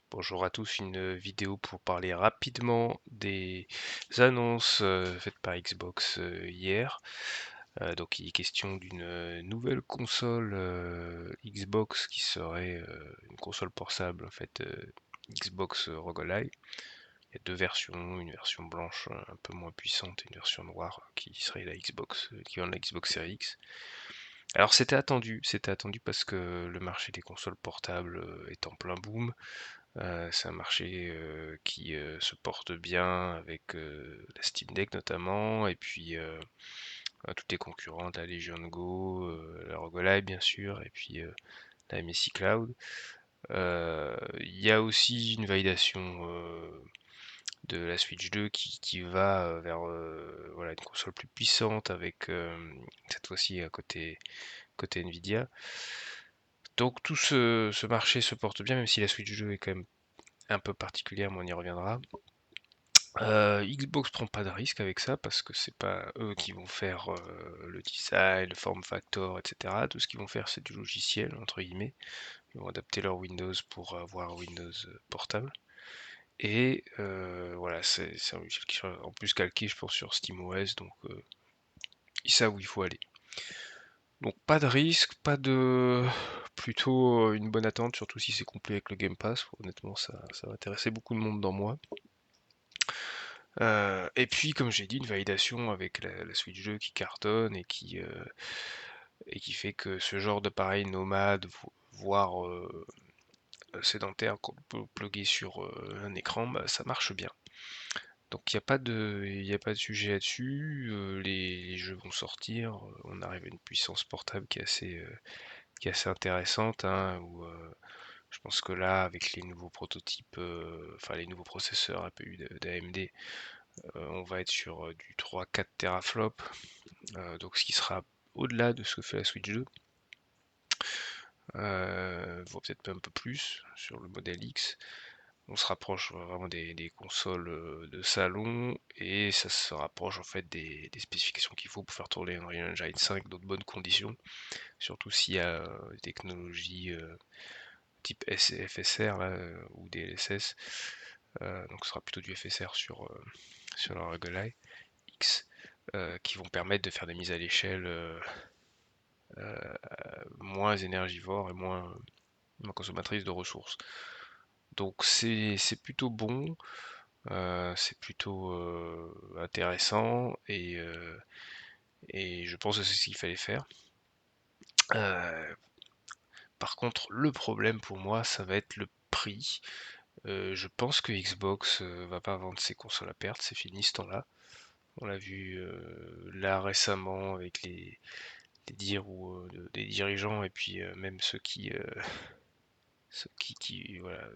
Bonjour à tous, une vidéo pour parler rapidement des annonces faites par Xbox hier. Donc il est question d'une nouvelle console Xbox qui serait une console portable en fait Xbox Roguelite. Il y a deux versions, une version blanche un peu moins puissante et une version noire qui serait la Xbox, qui vient de la Xbox Series X. Alors c'était attendu parce que le marché des consoles portables est en plein boom. C'est un marché qui se porte bien avec la Steam Deck notamment, et puis toutes les concurrentes, la Legion Go, la ROG Ally bien sûr, et puis la MSI Cloud. Il y a aussi une validation de la Switch 2 qui va vers voilà, une console plus puissante avec cette fois-ci à côté Nvidia. Donc tout ce marché se porte bien, même si la Switch 2 est quand même un peu particulière, mais on y reviendra. Xbox prend pas de risque avec ça parce que c'est pas eux qui vont faire le design, le form factor, etc. Tout ce qu'ils vont faire, c'est du logiciel, entre guillemets. Ils vont adapter leur Windows pour avoir Windows portable. Et voilà, c'est un logiciel qui sera en plus calqué, je pense, sur SteamOS, donc ils savent où il faut aller. Donc pas de risque, pas de... plutôt une bonne attente, surtout si c'est complet avec le Game Pass. Honnêtement, ça va intéresser beaucoup de monde dans moi. Et puis, comme j'ai dit, une validation avec la Switch 2 qui cartonne et qui fait que ce genre d'appareil nomade, voire sédentaire qu'on peut plugger sur un écran, bah, ça marche bien. Donc il y a pas de sujet là-dessus, les jeux vont sortir, on arrive à une puissance portable qui est assez intéressante, hein, je pense que là, avec les nouveaux prototypes, enfin les nouveaux processeurs APU d'AMD, on va être sur du 3-4 teraflops, donc ce qui sera au-delà de ce que fait la Switch 2, voire peut-être un peu plus sur le modèle X. On se rapproche vraiment des consoles de salon et ça se rapproche en fait des spécifications qu'il faut pour faire tourner Unreal Engine 5 dans de bonnes conditions, surtout s'il y a des technologies type FSR là, ou DLSS, donc ce sera plutôt du FSR sur la ROG Ally X, qui vont permettre de faire des mises à l'échelle moins énergivores et moins consommatrices de ressources. Donc c'est plutôt bon, c'est plutôt intéressant et je pense que c'est ce qu'il fallait faire. Euh, Par contre, le problème pour moi, ça va être le prix. Je pense que Xbox va pas vendre ses consoles à perte, c'est fini ce temps-là. On l'a vu là récemment avec les dires des dirigeants et puis même voilà,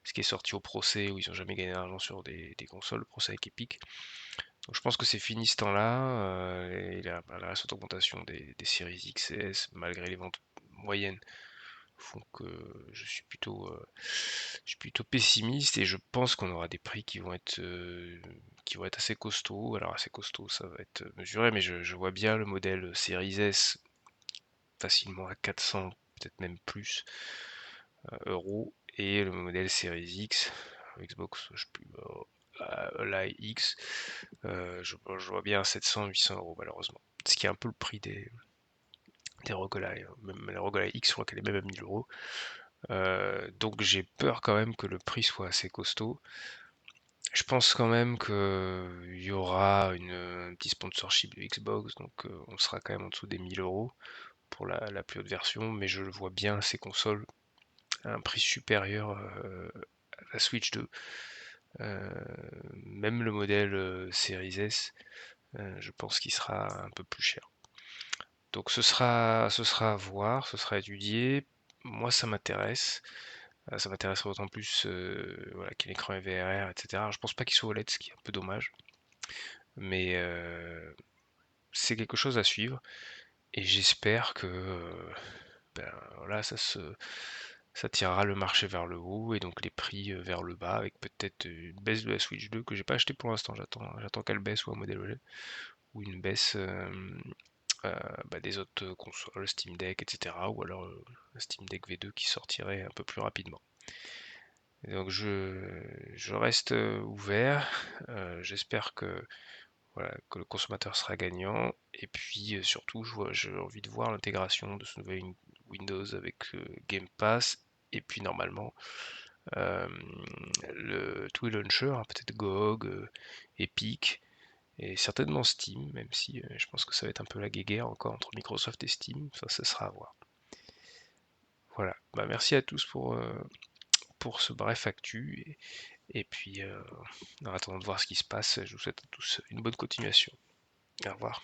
ce qui est sorti au procès où ils n'ont jamais gagné d'argent sur des consoles, le procès avec Epic. Donc je pense que c'est fini ce temps-là, et la récente augmentation des séries X et S, malgré les ventes moyennes, font que je suis plutôt pessimiste et je pense qu'on aura des prix qui vont être assez costauds. Alors assez costauds, ça va être mesuré, mais je vois bien le modèle Series S facilement à 400, peut-être même plus, euros, et le modèle Series X, Xbox, je sais plus, la X, je vois bien 700-800 euros malheureusement. Ce qui est un peu le prix des ROG Ally, hein. Même la ROG Ally X, je crois qu'elle est même à 1000 euros. Donc j'ai peur quand même que le prix soit assez costaud. Je pense quand même qu'il y aura un petit sponsorship de Xbox, donc on sera quand même en dessous des 1000 euros pour la plus haute version, mais je vois bien ces consoles à un prix supérieur à la Switch 2. Euh, Même le modèle Series S, je pense qu'il sera un peu plus cher. Donc ce sera à voir, ce sera étudié. Moi, ça m'intéresse. Ça m'intéresserait d'autant plus voilà, qu'il y a l'écran VRR, etc. Alors, je pense pas qu'il soit OLED, ce qui est un peu dommage. Mais c'est quelque chose à suivre. Et j'espère que ben, voilà, ça tirera le marché vers le haut et donc les prix vers le bas avec peut-être une baisse de la Switch 2 que j'ai pas acheté pour l'instant. J'attends qu'elle baisse ou un modèle OLED ou une baisse bah, des autres consoles, Steam Deck, etc. Ou alors un Steam Deck V2 qui sortirait un peu plus rapidement. Et donc je reste ouvert. J'espère que voilà, que le consommateur sera gagnant. Et puis surtout, j'ai envie de voir l'intégration de ce nouvel Windows avec Game Pass. Et puis normalement, euh, tous les launchers, hein, peut-être GOG, Epic, et certainement Steam, même si je pense que ça va être un peu la guéguerre encore entre Microsoft et Steam. Ça sera à voir. Voilà. Bah, merci à tous pour ce bref actu. Et puis, en attendant de voir ce qui se passe, je vous souhaite à tous une bonne continuation. Au revoir.